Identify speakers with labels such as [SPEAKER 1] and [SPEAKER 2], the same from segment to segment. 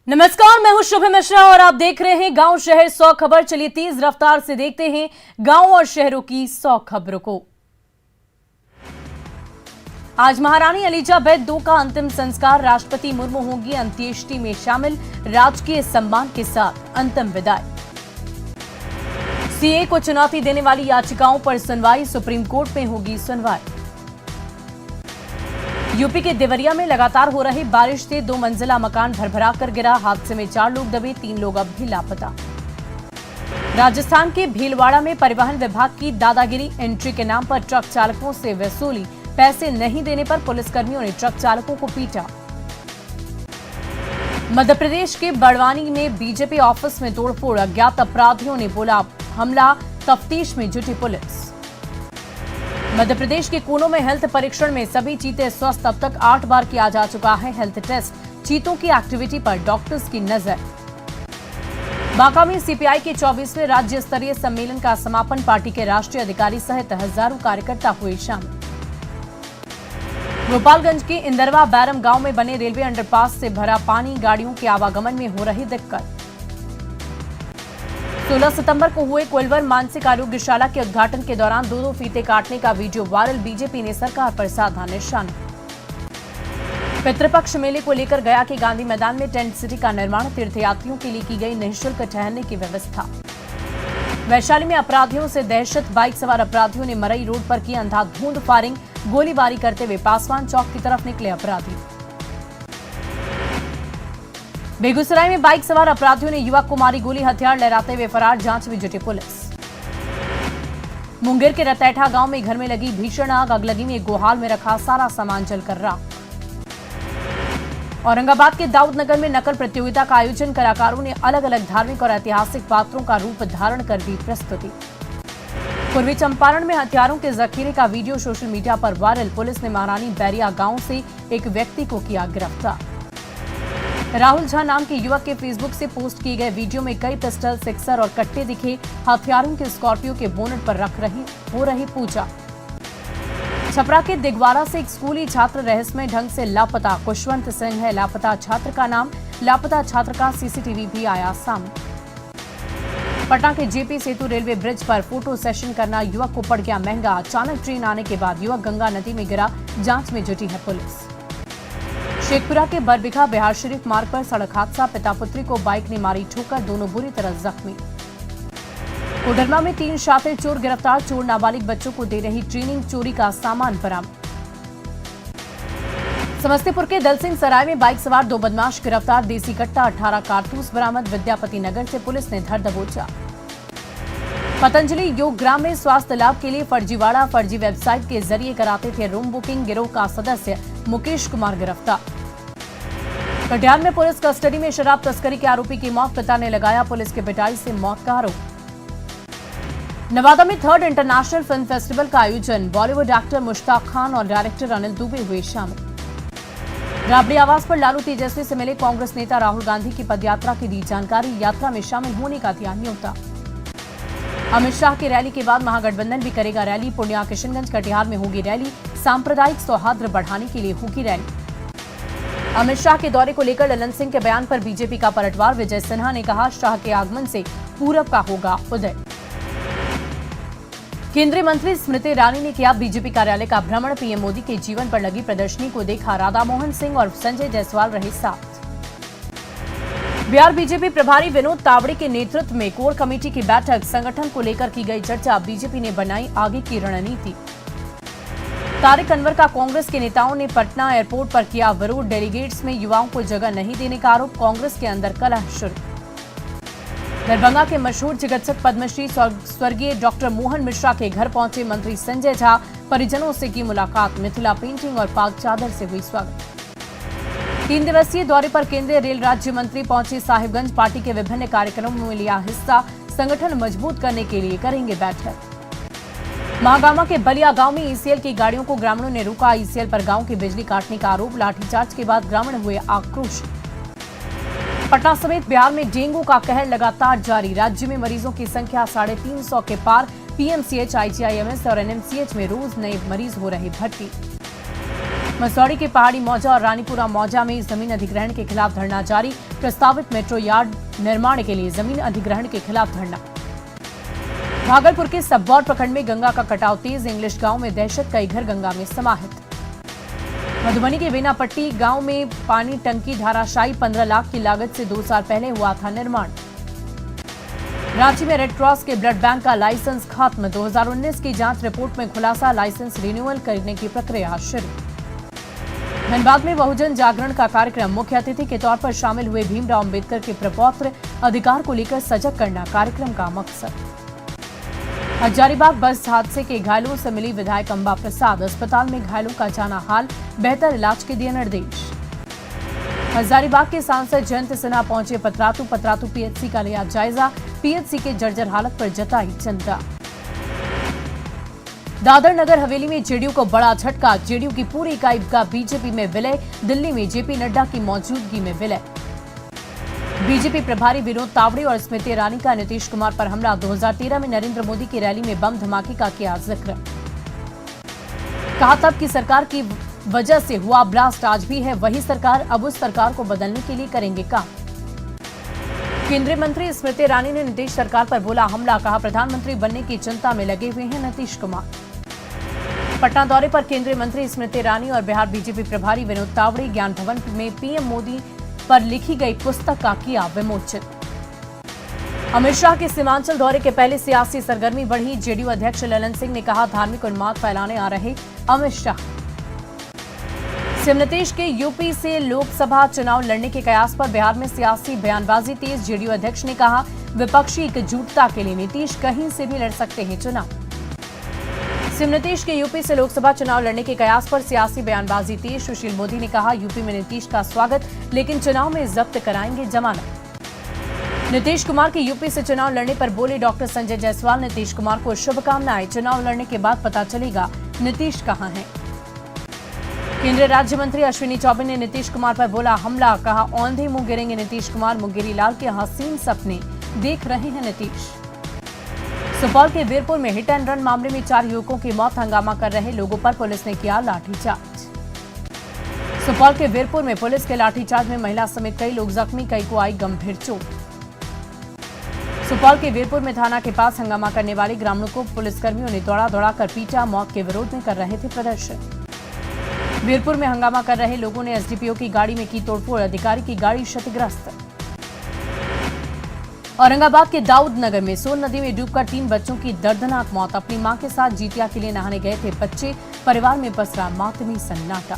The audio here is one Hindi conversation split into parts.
[SPEAKER 1] नमस्कार, मैं हूं शुभ मिश्रा और आप देख रहे हैं गांव शहर 100 खबर। चलिए तेज रफ्तार से देखते हैं गांव और शहरों की 100 खबरों को। आज महारानी एलिजाबेथ II का अंतिम संस्कार, राष्ट्रपति मुर्मू होंगी अंत्येष्टि में शामिल, राजकीय सम्मान के साथ अंतिम विदाई। सीए को चुनौती देने वाली याचिकाओं पर सुनवाई, सुप्रीम कोर्ट में होगी सुनवाई। यूपी के देवरिया में लगातार हो रही बारिश से 2 मंजिला मकान भरभरा कर गिरा, हादसे में 4 लोग दबे, 3 लोग अब भी लापता। राजस्थान के भीलवाड़ा में परिवहन विभाग की दादागिरी, एंट्री के नाम पर ट्रक चालकों से वसूली, पैसे नहीं देने पर पुलिसकर्मियों ने ट्रक चालकों को पीटा। मध्य प्रदेश के बड़वानी में बीजेपी ऑफिस में तोड़फोड़, अज्ञात अपराधियों ने बोला हमला, तफ्तीश में जुटी पुलिस। मध्य प्रदेश के कोनों में हेल्थ परीक्षण में सभी चीते स्वस्थ, अब तक 8 बार किया जा चुका है हेल्थ टेस्ट, चीतों की एक्टिविटी पर डॉक्टर्स की नजर। बांका में सीपीआई के 24वें राज्य स्तरीय सम्मेलन का समापन, पार्टी के राष्ट्रीय अधिकारी सहित हजारों कार्यकर्ता हुए शामिल। गोपालगंज के इंदरवा बैरम गांव में बने रेलवे अंडरपास से भरा पानी, गाड़ियों के आवागमन में हो रही दिक्कत। 16 सितंबर को हुए कोइलवर मानसिक आरोग्यशाला के उद्घाटन के दौरान 2 फीते काटने का वीडियो वायरल, बीजेपी ने सरकार पर साधा निशाना। पितृपक्ष मेले को लेकर गया के गांधी मैदान में टेंट सिटी का निर्माण, तीर्थयात्रियों के लिए की गई निःशुल्क ठहरने की व्यवस्था। वैशाली में अपराधियों से दहशत, बाइक सवार अपराधियों ने मरई रोड पर की अंधाधुंध फायरिंग, गोलीबारी करते हुए पासवान चौक की तरफ निकले अपराधी। बेगूसराय में बाइक सवार अपराधियों ने युवक को मारी गोली, हथियार लहराते हुए फरार, जांच में जुटी पुलिस। मुंगेर के रतैठा गांव में घर में लगी भीषण आग, अगलगी में गोहाल में रखा सारा सामान जलकर राख। औरंगाबाद के दाऊदनगर में नकल प्रतियोगिता का आयोजन, कलाकारों ने अलग अलग धार्मिक और ऐतिहासिक पात्रों का रूप धारण कर दी प्रस्तुति। पूर्वी चंपारण में हथियारों के जखीरे का वीडियो सोशल मीडिया पर वायरल, पुलिस ने महारानी बैरिया गांव से एक व्यक्ति को किया गिरफ्तार। राहुल झा नाम के युवक के फेसबुक से पोस्ट किए गए वीडियो में कई पिस्टल, सिक्सर और कट्टे दिखे, हथियारों के स्कॉर्पियो के बोनट पर हो रही पूजा। छपरा के दिगवाड़ा से एक स्कूली छात्र रहस्यमय ढंग से लापता, खुशवंत सिंह है लापता छात्र का नाम, लापता छात्र का सीसीटीवी भी आया सामने। पटना के जेपी सेतु रेलवे ब्रिज पर फोटो सेशन करना युवक को पड़ गया महंगा, अचानक ट्रेन आने के बाद युवक गंगा नदी में गिरा, जांच में जुटी है पुलिस। शेखपुरा के बरबीघा बिहार शरीफ मार्ग पर सड़क हादसा, पिता पुत्री को बाइक ने मारी ठोकर, दोनों बुरी तरह जख्मी। कोडरमा में 3 शातिर चोर गिरफ्तार, चोर नाबालिग बच्चों को दे रही ट्रेनिंग, चोरी का सामान बरामद। समस्तीपुर के दलसिंह सराय में बाइक सवार 2 बदमाश गिरफ्तार, देसी कट्टा 18 कारतूस बरामद, विद्यापति नगर से पुलिस ने धर दबोचा। पतंजलि योग ग्राम में स्वास्थ्य लाभ के लिए फर्जीवाड़ा, फर्जी वेबसाइट के जरिए कराते थे रूम बुकिंग, गिरोह का सदस्य मुकेश कुमार गिरफ्तार। कटिहार में पुलिस कस्टडी में शराब तस्करी के आरोपी की मौत, पिता ने लगाया पुलिस की पिटाई से मौत का आरोप। नवादा में 3rd इंटरनेशनल फिल्म फेस्टिवल का आयोजन, बॉलीवुड एक्टर मुश्ताक खान और डायरेक्टर अनिल दुबे हुए शामिल। राबड़ी आवास पर लालू तेजस्वी से मिले कांग्रेस नेता, राहुल गांधी की पदयात्रा की दी जानकारी, यात्रा में शामिल होने का दिया न्योता। अमित शाह की रैली के बाद महागठबंधन भी करेगा रैली, पूर्णिया, किशनगंज, कटिहार में होगी रैली, सांप्रदायिक सौहार्द बढ़ाने के लिए होगी रैली। अमित शाह के दौरे को लेकर ललन सिंह के बयान पर बीजेपी का पलटवार, विजय सिन्हा ने कहा शाह के आगमन से पूरब का होगा उदय। केंद्रीय मंत्री स्मृति ईरानी ने किया बीजेपी कार्यालय का भ्रमण, पीएम मोदी के जीवन पर लगी प्रदर्शनी को देखा, राधा मोहन सिंह और संजय जायसवाल रहे साथ। बिहार बीजेपी प्रभारी विनोद तावड़े के नेतृत्व में कोर कमेटी की बैठक, संगठन को लेकर की गई चर्चा, बीजेपी ने बनाई आगे की रणनीति। तारिक अनवर का कांग्रेस के नेताओं ने पटना एयरपोर्ट पर किया विरोध, डेलीगेट्स में युवाओं को जगह नहीं देने का आरोप, कांग्रेस के अंदर कलह शुरू। दरभंगा के मशहूर चिकित्सक पद्मश्री स्वर्गीय डॉक्टर मोहन मिश्रा के घर पहुंचे मंत्री संजय झा, परिजनों से की मुलाकात, मिथिला पेंटिंग और पाक चादर से हुई स्वागत। 3 दिवसीय दौरे पर केंद्रीय रेल राज्य मंत्री पहुंचे साहिबगंज, पार्टी के विभिन्न कार्यक्रमों में लिया हिस्सा, संगठन मजबूत करने के लिए करेंगे बैठक। महागामा के बलिया गांव में ईसीएल की गाड़ियों को ग्रामीणों ने रोका, ईसीएल पर गांव की बिजली काटने का आरोप, लाठीचार्ज के बाद ग्रामीण हुए आक्रोश। पटना समेत बिहार में डेंगू का कहर लगातार जारी, राज्य में मरीजों की संख्या 350 के पार, पीएमसीएच, आईजीआईएमएस और एनएमसीएच में रोज नए मरीज हो रहे भर्ती। मसौड़ी के पहाड़ी मौजा और रानीपुरा मौजा में जमीन अधिग्रहण के खिलाफ धरना जारी, प्रस्तावित मेट्रो यार्ड निर्माण के लिए जमीन अधिग्रहण के खिलाफ धरना। भागलपुर के सबौर प्रखंड में गंगा का कटाव तेज, इंग्लिश गांव में दहशत, कई घर गंगा में समाहित। मधुबनी के बेनापट्टी गांव में पानी टंकी धाराशायी, 15 लाख की लागत से 2 साल पहले हुआ था निर्माण। रांची में रेड क्रॉस के ब्लड बैंक का लाइसेंस खत्म, 2019 की जांच रिपोर्ट में खुलासा, लाइसेंस रिन्यूअल करने की प्रक्रिया शुरू। धनबाद में बहुजन जागरण का कार्यक्रम, मुख्य अतिथि के तौर पर शामिल हुए भीमराव अंबेडकर के प्रपौत्र, अधिकार को लेकर सजग करना कार्यक्रम का मकसद। हजारीबाग बस हादसे के घायलों से मिली विधायक अंबा प्रसाद, अस्पताल में घायलों का जाना हाल, बेहतर इलाज के दिए निर्देश। हजारीबाग के सांसद जयंत सिन्हा पहुंचे पतरातू पीएचसी का लिया जायजा, पीएचसी के जर्जर हालत पर जताई चिंता। दादर नगर हवेली में जेडीयू को बड़ा झटका, जेडीयू की पूरी इकाई का बीजेपी में विलय, दिल्ली में जेपी नड्डा की मौजूदगी में विलय। बीजेपी प्रभारी विनोद तावड़े और स्मृति ईरानी का नीतीश कुमार पर हमला, 2013 में नरेंद्र मोदी की रैली में बम धमाके का किया जिक्र। कहा तब की सरकार की वजह से हुआ ब्लास्ट, आज भी है वही सरकार, अब उस सरकार को बदलने के लिए करेंगे काम। केंद्रीय मंत्री स्मृति ईरानी ने नीतीश सरकार पर बोला हमला, कहा प्रधानमंत्री बनने की चिंता में लगे हुए हैं नीतीश कुमार। पटना दौरे पर केंद्रीय मंत्री स्मृति ईरानी और बिहार बीजेपी प्रभारी विनोद तावड़े, ज्ञान भवन में पीएम मोदी पर लिखी गई पुस्तक का किया विमोचन। अमित शाह के सीमांचल दौरे के पहले सियासी सरगर्मी बढ़ी, जेडीयू अध्यक्ष ललन सिंह ने कहा धार्मिक उन्माद फैलाने आ रहे अमित शाह। सीएम नीतीश के यूपी से लोकसभा चुनाव लड़ने के कयास पर बिहार में सियासी बयानबाजी तेज, जेडीयू अध्यक्ष ने कहा विपक्षी एकजुटता के लिए नीतीश कहीं से भी लड़ सकते हैं चुनाव। सीएम नीतीश के यूपी से लोकसभा चुनाव लड़ने के कयास पर सियासी बयानबाजी तेज, सुशील मोदी ने कहा यूपी में नीतीश का स्वागत, लेकिन चुनाव में जब्त कराएंगे जमानत। नीतीश कुमार के यूपी से चुनाव लड़ने पर बोले डॉक्टर संजय जायसवाल, नीतीश कुमार को शुभकामनाएं, चुनाव लड़ने के बाद पता चलेगा नीतीश कहां है। केंद्रीय राज्य मंत्री अश्विनी चौबे ने नीतीश कुमार पर बोला हमला, कहा औंधे मुंह गिरेंगे नीतीश कुमार, मुंगेरी लाल के हसीन सपने देख रहे हैं नीतीश। सुपौल के वीरपुर में हिट एंड रन मामले में 4 युवकों की मौत, हंगामा कर रहे लोगों पर पुलिस ने किया लाठीचार्ज। सुपौल के वीरपुर में पुलिस के लाठीचार्ज में महिला समेत कई लोग जख्मी, कई को आई गंभीर चोट। सुपौल के वीरपुर में थाना के पास हंगामा करने वाले ग्रामीणों को पुलिसकर्मियों ने दौड़ा कर पीटा, मौत के विरोध में कर रहे थे प्रदर्शन। वीरपुर में हंगामा कर रहे लोगों ने एसडीपीओ की गाड़ी में की तोड़फोड़, अधिकारी की गाड़ी क्षतिग्रस्त। औरंगाबाद के दाऊद नगर में सोन नदी में डूबकर 3 बच्चों की दर्दनाक मौत, अपनी मां के साथ जितिया के लिए नहाने गए थे बच्चे, परिवार में पसरा मातमी सन्नाटा।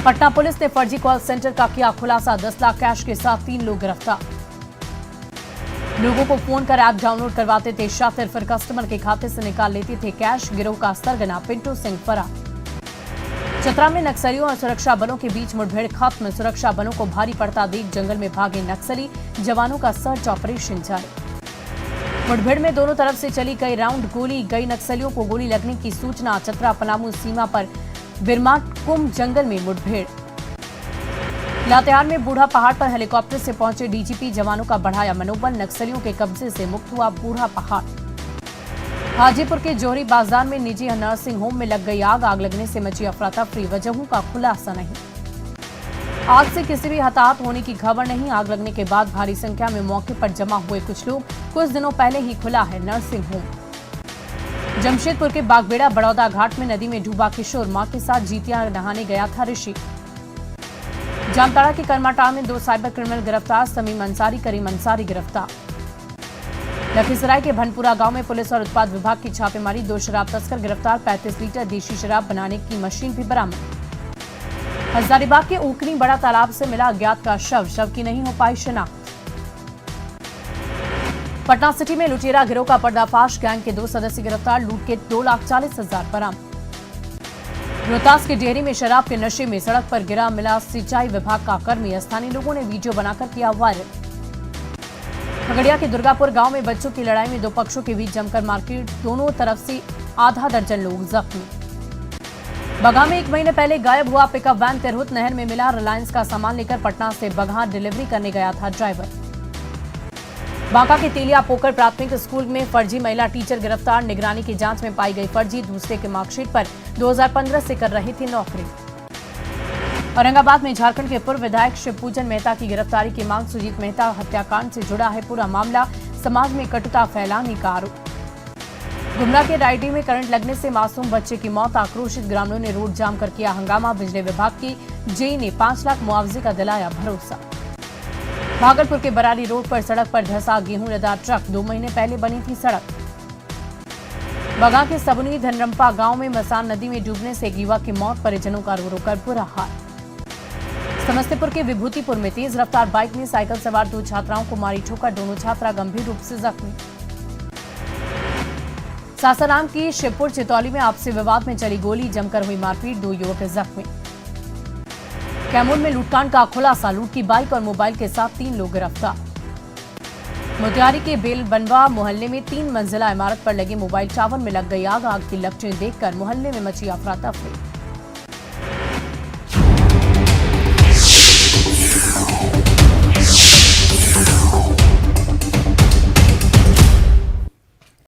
[SPEAKER 1] पटना पुलिस ने फर्जी कॉल सेंटर का किया खुलासा, 10 लाख कैश के साथ 3 लोग गिरफ्तार। लोगों को फोन कर ऐप डाउनलोड करवाते थे शातिर, फिर कस्टमर के खाते से निकाल लेते थे कैश, गिरोह का सरगना पिंटू सिंह फरार। चतरा में नक्सलियों और सुरक्षा बलों के बीच मुठभेड़ खत्म, सुरक्षा बलों को भारी पड़ता देख जंगल में भागे नक्सली, जवानों का सर्च ऑपरेशन जारी। मुठभेड़ में दोनों तरफ से चली कई राउंड गोली, कई नक्सलियों को गोली लगने की सूचना, चतरा पलामू सीमा पर बिरमाकुम जंगल में मुठभेड़। लातेहार में बूढ़ा पहाड़ पर हेलीकॉप्टर से पहुंचे डीजीपी, जवानों का बढ़ाया मनोबल, नक्सलियों के कब्जे से मुक्त हुआ बूढ़ा पहाड़। हाजीपुर के जोहरी बाजार में निजी नर्सिंग होम में लग गई आग लगने से मची अफरा तफरी, वजहों का खुलासा नहीं। आग से किसी भी हताहत होने की खबर नहीं, आग लगने के बाद भारी संख्या में मौके पर जमा हुए कुछ लोग, कुछ दिनों पहले ही खुला है नर्सिंग होम। जमशेदपुर के बागबेड़ा बड़ौदा घाट में नदी में डूबा किशोर, मां के साथ जितिया नहाने गया था ऋषि। जामताड़ा के करमाटाड़ में 2 साइबर क्रिमिनल गिरफ्तार, समीम अंसारी, करीम अंसारी गिरफ्तार। लखीसराय के भनपुरा गांव में पुलिस और उत्पाद विभाग की छापेमारी, 2 शराब तस्कर गिरफ्तार, 35 लीटर देशी शराब बनाने की मशीन भी बरामद। हजारीबाग के ऊकरी बड़ा तालाब से मिला अज्ञात का शव की नहीं हो पाई शिनाख्त। पटना सिटी में लुटेरा गिरोह का पर्दाफाश, गैंग के 2 सदस्य गिरफ्तार, लूट के 2,40,000 बरामद। रोहतास के डेहरी में शराब के नशे में सड़क पर गिरा मिला सिंचाई विभाग का कर्मी, स्थानीय लोगों ने वीडियो बनाकर किया वायरल। खगड़िया के दुर्गापुर गांव में बच्चों की लड़ाई में 2 पक्षों के बीच जमकर मारपीट, दोनों तरफ से आधा दर्जन लोग जख्मी। बगहा में 1 महीने पहले गायब हुआ पिकअप वैन तिरहुत नहर में मिला, रिलायंस का सामान लेकर पटना से बगहा डिलीवरी करने गया था ड्राइवर। बांका के तेलिया पोकर प्राथमिक स्कूल में फर्जी महिला टीचर गिरफ्तार, निगरानी की जांच में पाई गई फर्जी, दूसरे के मार्कशीट पर 2015 से कर रही थी नौकरी। औरंगाबाद में झारखंड के पूर्व विधायक शिवपूजन मेहता की गिरफ्तारी की मांग। सुजीत मेहता हत्याकांड से जुड़ा है पूरा मामला, समाज में कटुता फैलाने का आरोप। गुमला के रायडीह में करंट लगने से मासूम बच्चे की मौत, आक्रोशित ग्रामीणों ने रोड जाम कर किया हंगामा। बिजली विभाग की जेई ने 5 लाख मुआवजे का दिलाया भरोसा। भागलपुर के बरारी रोड पर सड़क पर धंसा गेहूं लदा ट्रक, 2 महीने पहले बनी थी सड़क। बगा के सबुनी धनरंपा गांव में मसान नदी में डूबने से एक युवक की मौत, परिजनों का रो रो कर बुरा हाल। समस्तीपुर के विभूतिपुर में तेज रफ्तार बाइक ने साइकिल सवार 2 छात्राओं को मारी ठोकर, दोनों छात्रा गंभीर रूप से जख्मी। सासाराम की शिवपुर चितौली में आपसी विवाद में चली गोली, जमकर हुई मारपीट, 2 युवक जख्मी। कैमूर में लूटकांड का खुलासा, लूट की बाइक और मोबाइल के साथ 3 लोग गिरफ्तार। मोतिहारी के बेलबनवा मोहल्ले में 3 मंजिला इमारत पर लगे मोबाइल टावर में लग गई आग, आग की लपटें देखकर मोहल्ले में मची अफरा तफरी।